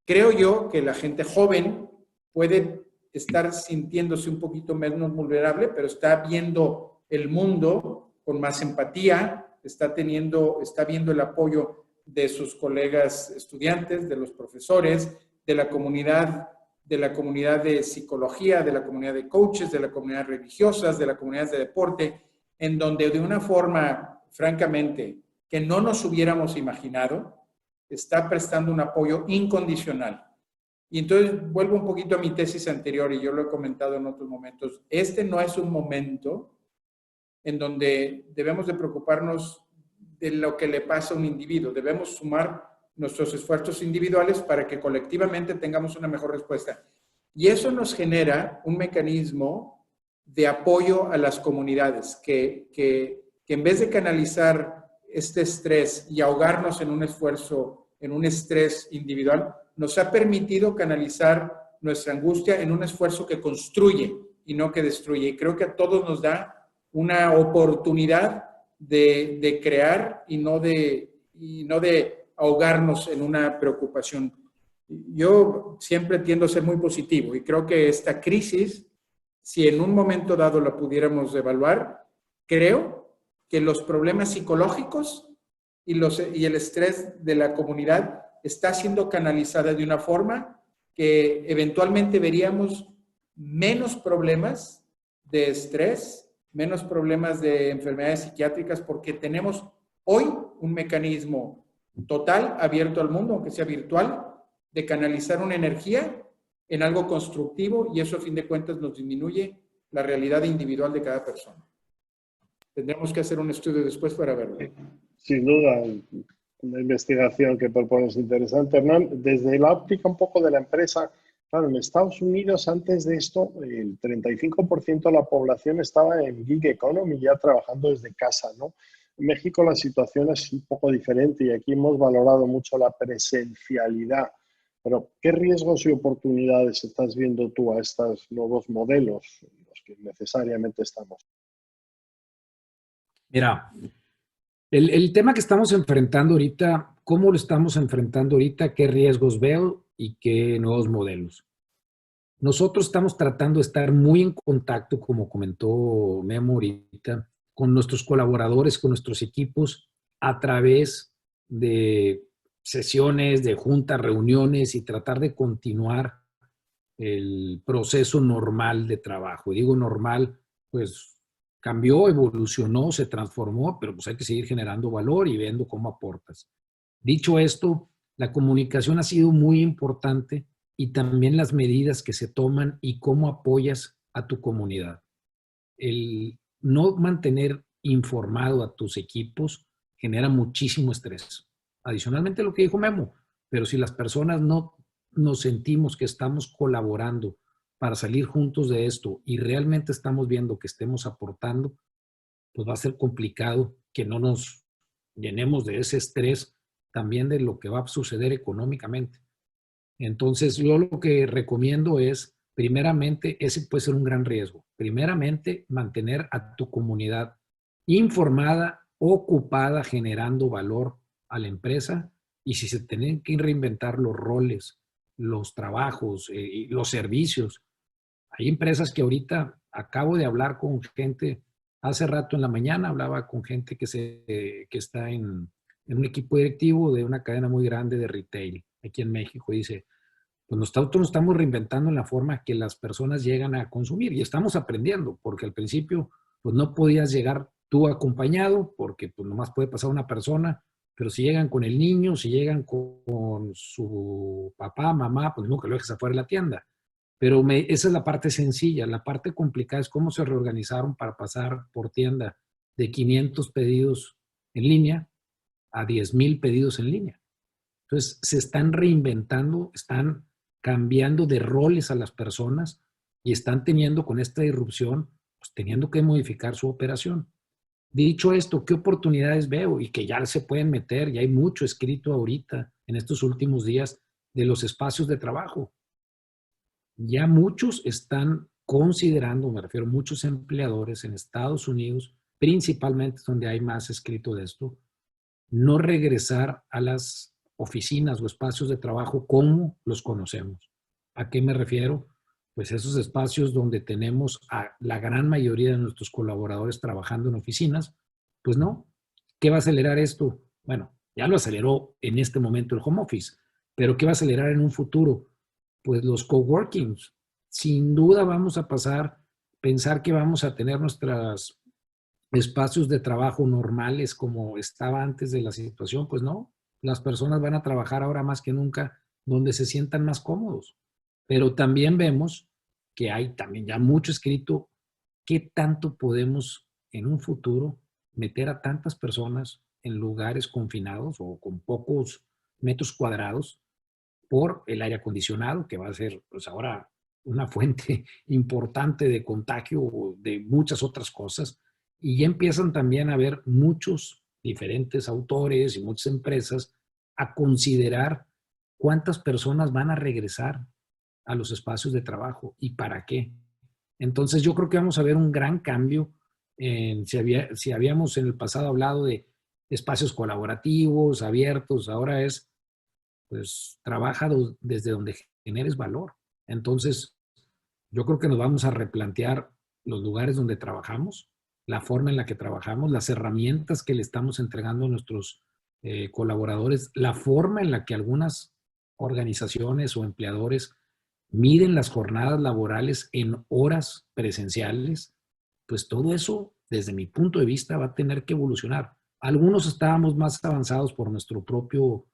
creo yo que la gente joven puede estar sintiéndose un poquito menos vulnerable, pero está viendo el mundo con más empatía, está viendo el apoyo de sus colegas estudiantes, de los profesores, de la comunidad de psicología, de la comunidad de coaches, de la comunidad religiosas, de la comunidad de deporte, en donde de una forma, francamente, que no nos hubiéramos imaginado, está prestando un apoyo incondicional. Y entonces vuelvo un poquito a mi tesis anterior, y yo lo he comentado en otros momentos. Este no es un momento en donde debemos de preocuparnos de lo que le pasa a un individuo. Debemos sumar nuestros esfuerzos individuales para que colectivamente tengamos una mejor respuesta. Y eso nos genera un mecanismo de apoyo a las comunidades, que en vez de canalizar este estrés y ahogarnos en un esfuerzo, en un estrés individual, nos ha permitido canalizar nuestra angustia en un esfuerzo que construye y no que destruye. Y creo que a todos nos da una oportunidad de crear y no de ahogarnos en una preocupación. Yo siempre tiendo a ser muy positivo y creo que esta crisis, si en un momento dado la pudiéramos evaluar, creo que los problemas psicológicos y el estrés de la comunidad está siendo canalizada de una forma que eventualmente veríamos menos problemas de estrés, menos problemas de enfermedades psiquiátricas, porque tenemos hoy un mecanismo total, abierto al mundo, aunque sea virtual, de canalizar una energía en algo constructivo, y eso a fin de cuentas nos disminuye la realidad individual de cada persona. Tendremos que hacer un estudio después para verlo. Sin duda, una investigación que propones interesante, Hernán. Desde la óptica un poco de la empresa, claro, en Estados Unidos antes de esto el 35% de la población estaba en gig economy, ya trabajando desde casa, ¿no? En México la situación es un poco diferente y aquí hemos valorado mucho la presencialidad. Pero, ¿qué riesgos y oportunidades estás viendo tú a estos nuevos modelos en los que necesariamente estamos? Mira, el tema que estamos enfrentando ahorita, ¿cómo lo estamos enfrentando ahorita? ¿Qué riesgos veo y qué nuevos modelos? Nosotros estamos tratando de estar muy en contacto, como comentó Memo ahorita, con nuestros colaboradores, con nuestros equipos, a través de sesiones, de juntas, reuniones, y tratar de continuar el proceso normal de trabajo. Y digo normal pues cambió, evolucionó, se transformó, pero pues hay que seguir generando valor y viendo cómo aportas. Dicho esto, la comunicación ha sido muy importante y también las medidas que se toman y cómo apoyas a tu comunidad. El no mantener informado a tus equipos genera muchísimo estrés. Adicionalmente lo que dijo Memo, pero si las personas no nos sentimos que estamos colaborando para salir juntos de esto y realmente estamos viendo que estemos aportando, pues va a ser complicado que no nos llenemos de ese estrés también de lo que va a suceder económicamente. Entonces, yo lo que recomiendo es, primeramente, ese puede ser un gran riesgo. Primeramente, mantener a tu comunidad informada, ocupada, generando valor a la empresa. Y si se tienen que reinventar los roles, los trabajos, los servicios. Hay empresas que ahorita acabo de hablar con gente, hace rato en la mañana hablaba con gente que está en un equipo directivo de una cadena muy grande de retail aquí en México. Dice, pues nosotros nos estamos reinventando en la forma que las personas llegan a consumir y estamos aprendiendo, porque al principio pues no podías llegar tú acompañado, porque pues nomás puede pasar una persona, pero si llegan con el niño, si llegan con su papá, mamá, pues nunca lo dejes afuera de la tienda. Pero esa es la parte sencilla. La parte complicada es cómo se reorganizaron para pasar por tienda de 500 pedidos en línea a 10,000 pedidos en línea. Entonces, se están reinventando, están cambiando de roles a las personas y están teniendo con esta irrupción, pues teniendo que modificar su operación. Dicho esto, ¿qué oportunidades veo? Y que ya se pueden meter, y hay mucho escrito ahorita en estos últimos días de los espacios de trabajo. Ya muchos están considerando, me refiero a muchos empleadores en Estados Unidos, principalmente donde hay más escrito de esto, no regresar a las oficinas o espacios de trabajo como los conocemos. ¿A qué me refiero? Pues esos espacios donde tenemos a la gran mayoría de nuestros colaboradores trabajando en oficinas, pues no. ¿Qué va a acelerar esto? Bueno, ya lo aceleró en este momento el home office, pero ¿qué va a acelerar en un futuro? Pues los coworkings. Sin duda vamos a pensar que vamos a tener nuestros espacios de trabajo normales como estaba antes de la situación, pues no. Las personas van a trabajar ahora más que nunca donde se sientan más cómodos. Pero también vemos que hay también ya mucho escrito qué tanto podemos en un futuro meter a tantas personas en lugares confinados o con pocos metros cuadrados por el aire acondicionado, que va a ser pues ahora una fuente importante de contagio o de muchas otras cosas. Y ya empiezan también a haber muchos diferentes autores y muchas empresas a considerar cuántas personas van a regresar a los espacios de trabajo y para qué. Entonces yo creo que vamos a ver un gran cambio. Si habíamos en el pasado hablado de espacios colaborativos, abiertos, ahora es pues trabaja desde donde generes valor. Entonces, yo creo que nos vamos a replantear los lugares donde trabajamos, la forma en la que trabajamos, las herramientas que le estamos entregando a nuestros colaboradores, la forma en la que algunas organizaciones o empleadores miden las jornadas laborales en horas presenciales, pues todo eso, desde mi punto de vista, va a tener que evolucionar. Algunos estábamos más avanzados por nuestro propio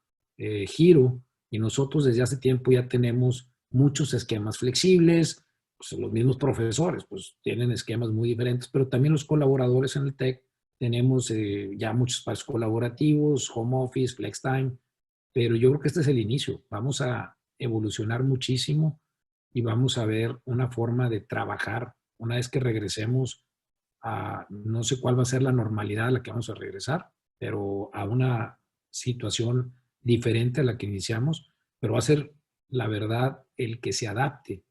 giro y nosotros desde hace tiempo ya tenemos muchos esquemas flexibles, pues los mismos profesores pues tienen esquemas muy diferentes, pero también los colaboradores en el TEC tenemos ya muchos espacios colaborativos, home office, flex time, pero yo creo que este es el inicio. Vamos a evolucionar muchísimo y vamos a ver una forma de trabajar una vez que regresemos a, no sé cuál va a ser la normalidad a la que vamos a regresar, pero a una situación diferente a la que iniciamos, pero va a ser, la verdad, el que se adapte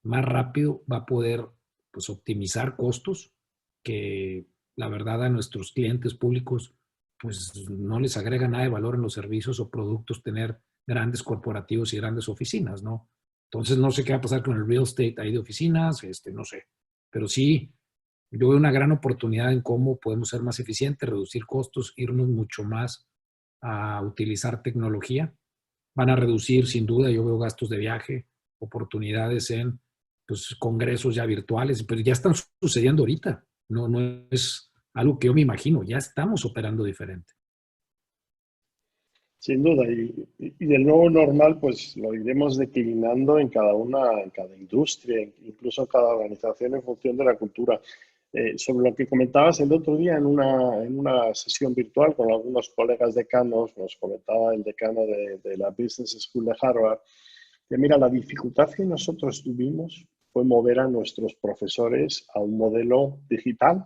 más rápido va a poder pues, optimizar costos que la verdad a nuestros clientes públicos pues no les agrega nada de valor en los servicios o productos tener grandes corporativos y grandes oficinas, ¿no? Entonces no sé qué va a pasar con el real estate ahí de oficinas, no sé, pero sí yo veo una gran oportunidad en cómo podemos ser más eficientes, reducir costos, irnos mucho más a utilizar tecnología. Van a reducir, sin duda, yo veo gastos de viaje, oportunidades en pues, congresos ya virtuales, pero ya están sucediendo ahorita. No es algo que yo me imagino, ya estamos operando diferente. Sin duda, y del nuevo normal, pues lo iremos declinando en en cada industria, incluso en cada organización en función de la cultura. Sobre lo que comentabas el otro día en una sesión virtual con algunos colegas decanos, nos comentaba el decano de la Business School de Harvard, que mira, la dificultad que nosotros tuvimos fue mover a nuestros profesores a un modelo digital,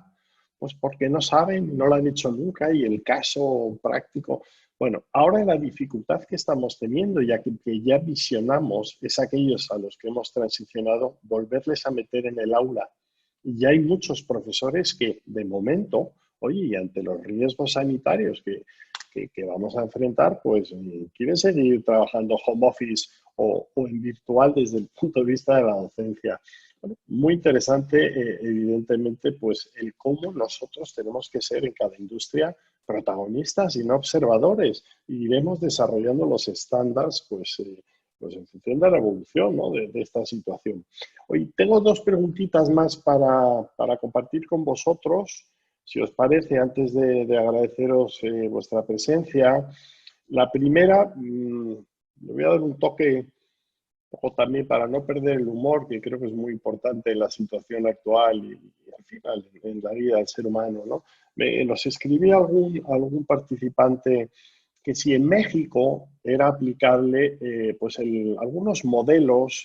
pues porque no saben, no lo han hecho nunca y el caso práctico. Bueno, ahora la dificultad que estamos teniendo, ya que ya visionamos, es aquellos a los que hemos transicionado, volverles a meter en el aula. Y ya hay muchos profesores que, de momento, oye, y ante los riesgos sanitarios que vamos a enfrentar, pues quieren seguir trabajando home office o en virtual desde el punto de vista de la docencia. Bueno, muy interesante, evidentemente, pues el cómo nosotros tenemos que ser en cada industria protagonistas y no observadores. Y iremos desarrollando los estándares, pues en función de la evolución, ¿no? de esta situación. Hoy tengo dos preguntitas más para compartir con vosotros, si os parece, antes de agradeceros vuestra presencia. La primera, le voy a dar un toque o también para no perder el humor, que creo que es muy importante en la situación actual y al final en la vida del ser humano, ¿no? Nos escribía algún participante que si en México era aplicable pues algunos modelos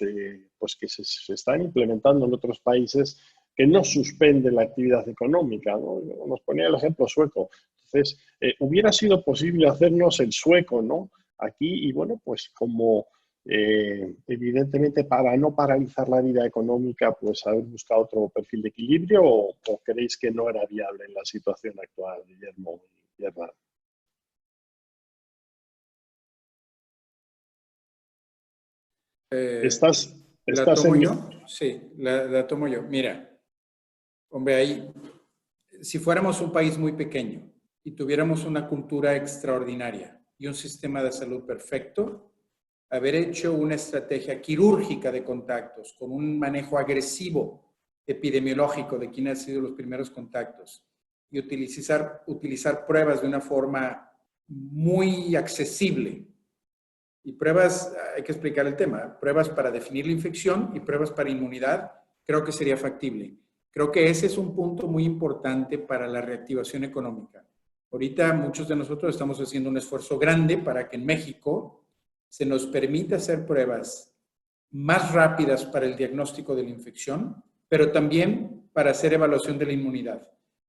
pues que se están implementando en otros países que no suspenden la actividad económica, ¿no? Nos ponía el ejemplo sueco. Entonces, hubiera sido posible hacernos el sueco, ¿no? Aquí, y bueno, pues como evidentemente, para no paralizar la vida económica, pues haber buscado otro perfil de equilibrio o creéis que no era viable en la situación actual, Guillermo y Hernán. Estás, ¿La estás tomo en... yo? Sí, la tomo yo. Mira, hombre, ahí, si fuéramos un país muy pequeño y tuviéramos una cultura extraordinaria y un sistema de salud perfecto, haber hecho una estrategia quirúrgica de contactos con un manejo agresivo epidemiológico de quiénes han sido los primeros contactos y utilizar pruebas de una forma muy accesible. Y pruebas, hay que explicar el tema, pruebas para definir la infección y pruebas para inmunidad, creo que sería factible. Creo que ese es un punto muy importante para la reactivación económica. Ahorita muchos de nosotros estamos haciendo un esfuerzo grande para que en México se nos permita hacer pruebas más rápidas para el diagnóstico de la infección, pero también para hacer evaluación de la inmunidad.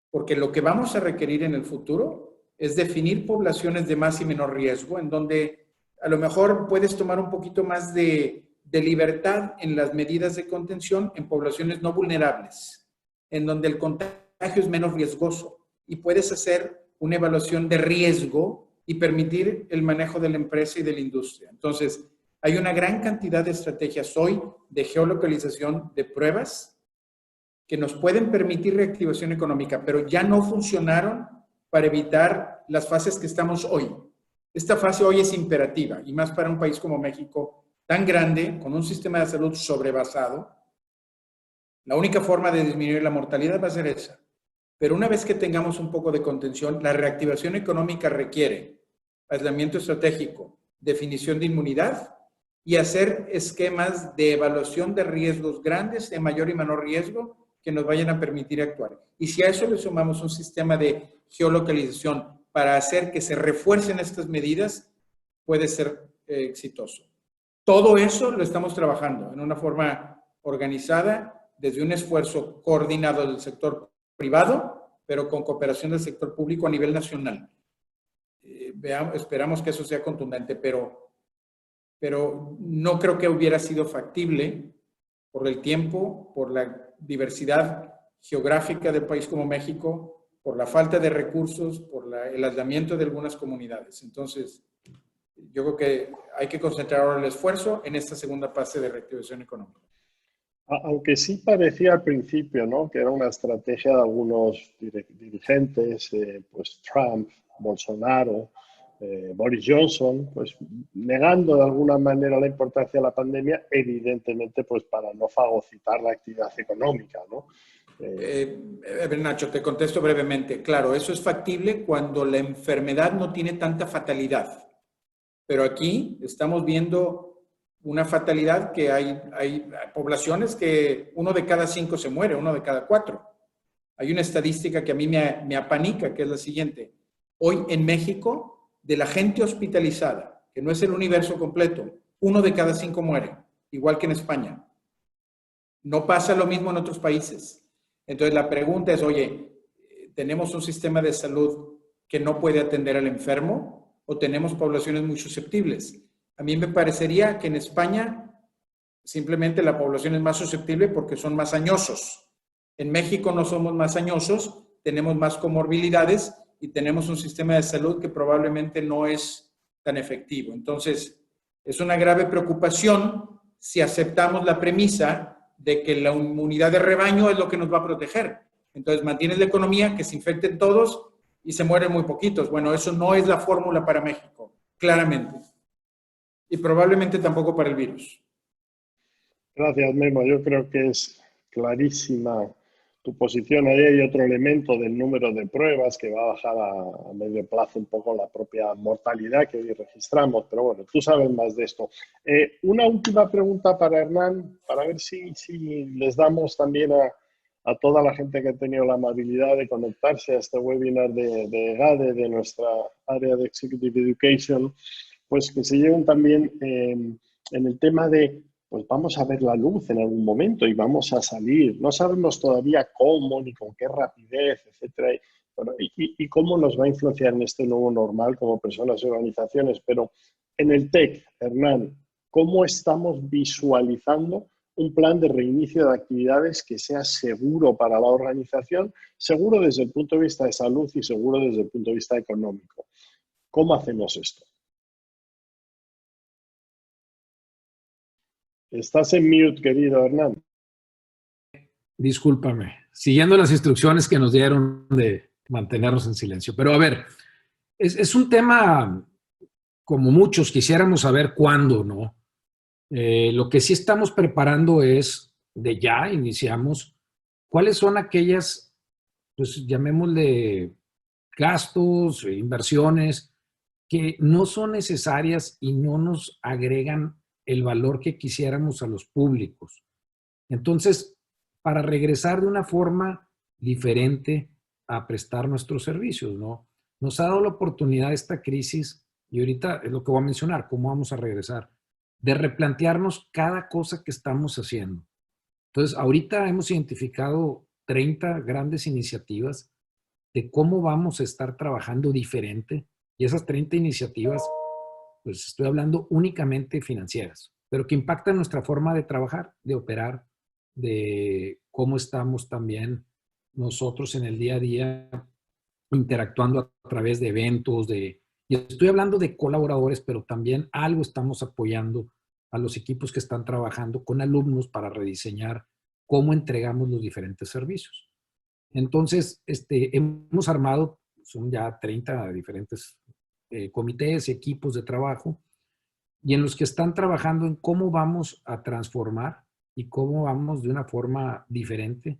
Porque lo que vamos a requerir en el futuro es definir poblaciones de más y menor riesgo, en donde a lo mejor puedes tomar un poquito más de libertad en las medidas de contención en poblaciones no vulnerables, en donde el contagio es menos riesgoso y puedes hacer una evaluación de riesgo y permitir el manejo de la empresa y de la industria. Entonces, hay una gran cantidad de estrategias hoy de geolocalización de pruebas que nos pueden permitir reactivación económica, pero ya no funcionaron para evitar las fases que estamos hoy. Esta fase hoy es imperativa, y más para un país como México, tan grande, con un sistema de salud sobrebasado. La única forma de disminuir la mortalidad va a ser esa. Pero una vez que tengamos un poco de contención, la reactivación económica requiere aislamiento estratégico, definición de inmunidad y hacer esquemas de evaluación de riesgos grandes, de mayor y menor riesgo, que nos vayan a permitir actuar. Y si a eso le sumamos un sistema de geolocalización para hacer que se refuercen estas medidas, puede ser exitoso. Todo eso lo estamos trabajando en una forma organizada, desde un esfuerzo coordinado del sector privado, pero con cooperación del sector público a nivel nacional. Esperamos que eso sea contundente, pero no creo que hubiera sido factible por el tiempo, por la diversidad geográfica del país como México, por la falta de recursos, por el aislamiento de algunas comunidades. Entonces, yo creo que hay que concentrar ahora el esfuerzo en esta segunda fase de reactivación económica. Aunque sí parecía al principio, ¿no? Que era una estrategia de algunos dirigentes, pues Trump, Bolsonaro, Boris Johnson, pues negando de alguna manera la importancia de la pandemia, evidentemente pues para no fagocitar la actividad económica, ¿no? A ver, Nacho, te contesto brevemente. Claro, eso es factible cuando la enfermedad no tiene tanta fatalidad. Pero aquí estamos viendo una fatalidad que hay poblaciones que 1 de cada 5 se muere, 1 de cada 4. Hay una estadística que a mí me apanica, que es la siguiente. Hoy en México, de la gente hospitalizada, que no es el universo completo, 1 de cada 5 muere, igual que en España. No pasa lo mismo en otros países. Entonces la pregunta es, oye, ¿tenemos un sistema de salud que no puede atender al enfermo o tenemos poblaciones muy susceptibles? A mí me parecería que en España simplemente la población es más susceptible porque son más añosos. En México no somos más añosos, tenemos más comorbilidades y tenemos un sistema de salud que probablemente no es tan efectivo. Entonces, es una grave preocupación si aceptamos la premisa de que la inmunidad de rebaño es lo que nos va a proteger. Entonces, mantienes la economía, que se infecten todos y se mueren muy poquitos. Bueno, eso no es la fórmula para México, claramente. Y probablemente tampoco para el virus. Gracias, Memo. Yo creo que es clarísima tu posición. Ahí hay otro elemento del número de pruebas que va a bajar a medio plazo un poco la propia mortalidad que hoy registramos, pero bueno, tú sabes más de esto. Una última pregunta para Hernán, para ver si les damos también a toda la gente que ha tenido la amabilidad de conectarse a este webinar de GADE, de nuestra área de Executive Education, pues que se lleven también en el tema de pues vamos a ver la luz en algún momento y vamos a salir. No sabemos todavía cómo ni con qué rapidez, etcétera, y cómo nos va a influenciar en este nuevo normal como personas y organizaciones. Pero en el TEC, Hernán, ¿cómo estamos visualizando un plan de reinicio de actividades que sea seguro para la organización, seguro desde el punto de vista de salud y seguro desde el punto de vista económico? ¿Cómo hacemos esto? Estás en mute, querido Hernán. Discúlpame. Siguiendo las instrucciones que nos dieron de mantenernos en silencio. Pero a ver, es un tema como muchos quisiéramos saber cuándo, ¿no? Lo que sí estamos preparando es, de ya iniciamos, cuáles son aquellas, pues llamémosle gastos, inversiones, que no son necesarias y no nos agregan el valor que quisiéramos a los públicos. Entonces, para regresar de una forma diferente a prestar nuestros servicios, ¿no? Nos ha dado la oportunidad esta crisis, y ahorita es lo que voy a mencionar, cómo vamos a regresar, de replantearnos cada cosa que estamos haciendo. Entonces, ahorita hemos identificado 30 grandes iniciativas de cómo vamos a estar trabajando diferente, y esas 30 iniciativas, pues estoy hablando únicamente financieras, pero que impactan nuestra forma de trabajar, de operar, de cómo estamos también nosotros en el día a día interactuando a través de eventos, y estoy hablando de colaboradores, pero también algo estamos apoyando a los equipos que están trabajando con alumnos para rediseñar cómo entregamos los diferentes servicios. Entonces, hemos armado, son ya 30 diferentes comités, equipos de trabajo, y en los que están trabajando en cómo vamos a transformar y cómo vamos de una forma diferente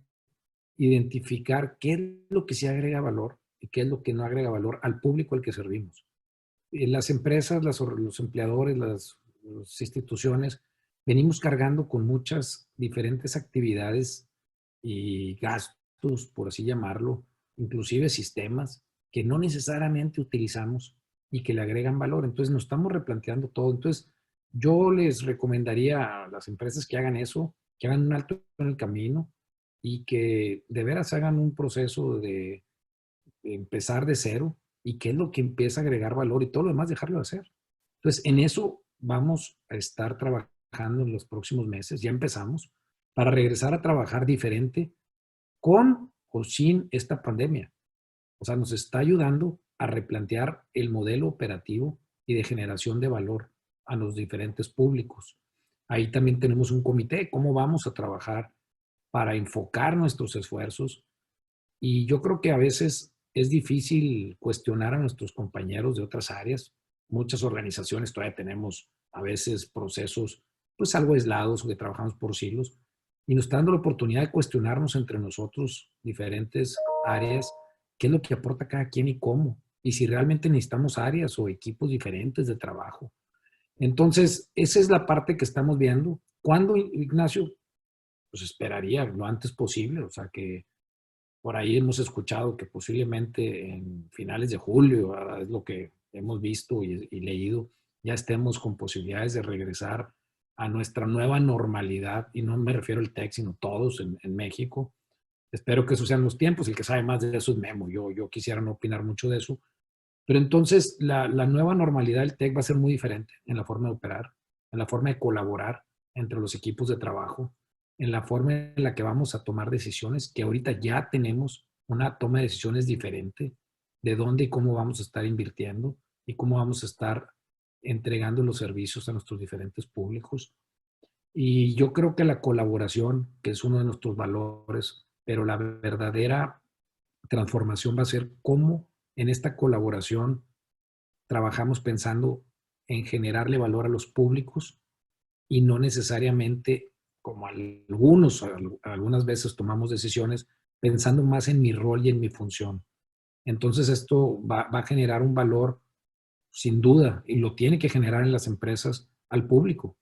identificar qué es lo que sí agrega valor y qué es lo que no agrega valor al público al que servimos. Las empresas, los empleadores, las instituciones, venimos cargando con muchas diferentes actividades y gastos, por así llamarlo, inclusive sistemas que no necesariamente utilizamos y que le agregan valor. Entonces nos estamos replanteando todo. Entonces yo les recomendaría a las empresas que hagan eso, que hagan un alto en el camino y que de veras hagan un proceso de empezar de cero y qué es lo que empieza a agregar valor y todo lo demás dejarlo de hacer. Entonces, en eso vamos a estar trabajando en los próximos meses, ya empezamos, para regresar a trabajar diferente con o sin esta pandemia. O sea, nos está ayudando a replantear el modelo operativo y de generación de valor a los diferentes públicos. Ahí también tenemos un comité, cómo vamos a trabajar para enfocar nuestros esfuerzos. Y yo creo que a veces es difícil cuestionar a nuestros compañeros de otras áreas. Muchas organizaciones todavía tenemos a veces procesos pues algo aislados o que trabajamos por silos y nos está dando la oportunidad de cuestionarnos entre nosotros diferentes áreas, qué es lo que aporta cada quien y cómo, y si realmente necesitamos áreas o equipos diferentes de trabajo. Entonces, esa es la parte que estamos viendo. ¿Cuándo, Ignacio? Pues esperaría lo antes posible, o sea que por ahí hemos escuchado que posiblemente en finales de julio, es lo que hemos visto y leído, ya estemos con posibilidades de regresar a nuestra nueva normalidad, y no me refiero al TEC, sino todos en México. Espero que esos sean los tiempos. El que sabe más de eso es Memo. Yo quisiera no opinar mucho de eso. Pero entonces la nueva normalidad del TEC va a ser muy diferente en la forma de operar, en la forma de colaborar entre los equipos de trabajo, en la forma en la que vamos a tomar decisiones, que ahorita ya tenemos una toma de decisiones diferente de dónde y cómo vamos a estar invirtiendo y cómo vamos a estar entregando los servicios a nuestros diferentes públicos. Y yo creo que la colaboración, que es uno de nuestros valores, pero la verdadera transformación va a ser cómo en esta colaboración trabajamos pensando en generarle valor a los públicos y no necesariamente, como algunas veces tomamos decisiones, pensando más en mi rol y en mi función. Entonces esto va a generar un valor sin duda, y lo tiene que generar en las empresas al público,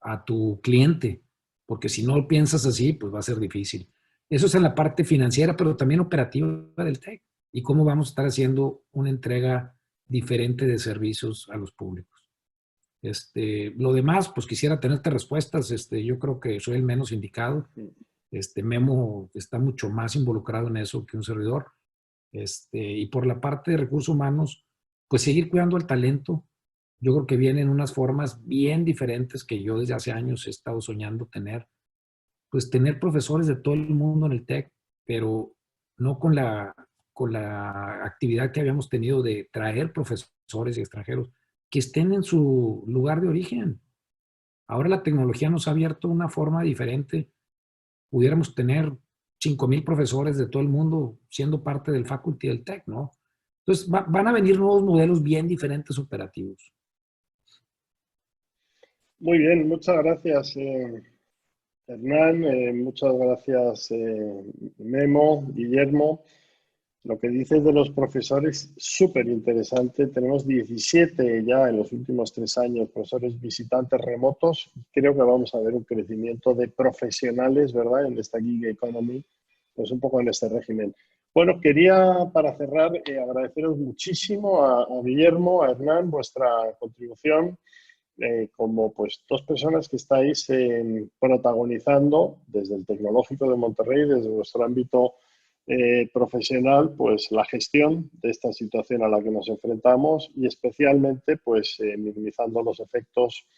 a tu cliente, porque si no piensas así, pues va a ser difícil. Eso es en la parte financiera, pero también operativa del TEC, y cómo vamos a estar haciendo una entrega diferente de servicios a los públicos. Lo demás, pues quisiera tenerte respuestas. Yo creo que soy el menos indicado. Memo está mucho más involucrado en eso que un servidor. Y por la parte de recursos humanos, pues seguir cuidando el talento. Yo creo que vienen unas formas bien diferentes que yo desde hace años he estado soñando tener. Pues tener profesores de todo el mundo en el TEC, pero no con la actividad que habíamos tenido de traer profesores y extranjeros que estén en su lugar de origen. Ahora la tecnología nos ha abierto una forma diferente. Pudiéramos tener 5,000 profesores de todo el mundo siendo parte del faculty del TEC, ¿no? Entonces van a venir nuevos modelos bien diferentes operativos. Muy bien, muchas gracias, Hernán. Muchas gracias, Memo, Guillermo. Lo que dices de los profesores, súper interesante. Tenemos 17 ya en los últimos 3 años, profesores visitantes remotos. Creo que vamos a ver un crecimiento de profesionales, ¿verdad?, en esta gig economy, pues un poco en este régimen. Bueno, quería, para cerrar, agradeceros muchísimo a Guillermo, a Hernán, vuestra contribución. Como pues 2 personas que estáis protagonizando desde el Tecnológico de Monterrey, desde vuestro ámbito profesional, pues la gestión de esta situación a la que nos enfrentamos y especialmente pues minimizando los efectos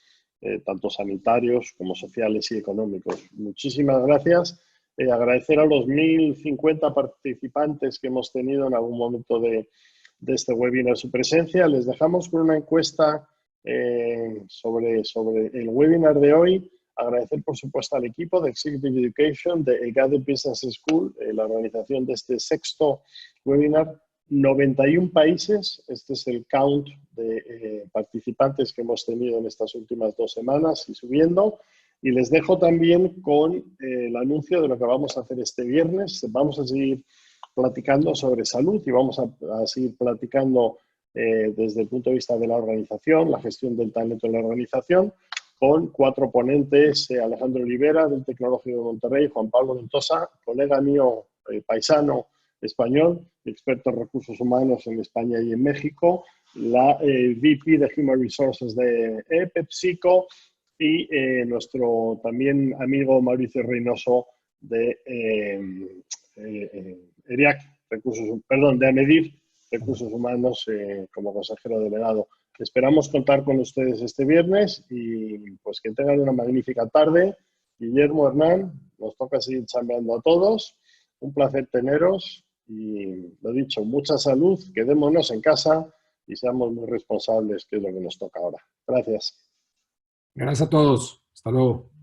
tanto sanitarios como sociales y económicos. Muchísimas gracias. Agradecer a los 1.050 participantes que hemos tenido en algún momento de este webinar su presencia. Les dejamos con una encuesta sobre el webinar de hoy. Agradecer, por supuesto, al equipo de Executive Education de EGADE Business School, la organización de este 6º webinar. 91 países, este es el count de participantes que hemos tenido en estas últimas 2 semanas y subiendo. Y les dejo también con el anuncio de lo que vamos a hacer este viernes. Vamos a seguir platicando sobre salud y vamos a seguir platicando desde el punto de vista de la organización, la gestión del talento en la organización, con 4 ponentes, Alejandro Olivera, del Tecnológico de Monterrey, Juan Pablo Ventosa, colega mío, paisano español, experto en recursos humanos en España y en México, la VP de Human Resources de PepsiCo y nuestro también amigo Mauricio Reynoso de ERIAC, de AMEDIR, Recursos Humanos, como consejero delegado. Esperamos contar con ustedes este viernes y pues que tengan una magnífica tarde. Guillermo, Hernán, nos toca seguir chambeando a todos. Un placer teneros y, lo dicho, mucha salud, quedémonos en casa y seamos muy responsables, que es lo que nos toca ahora. Gracias. Gracias a todos. Hasta luego.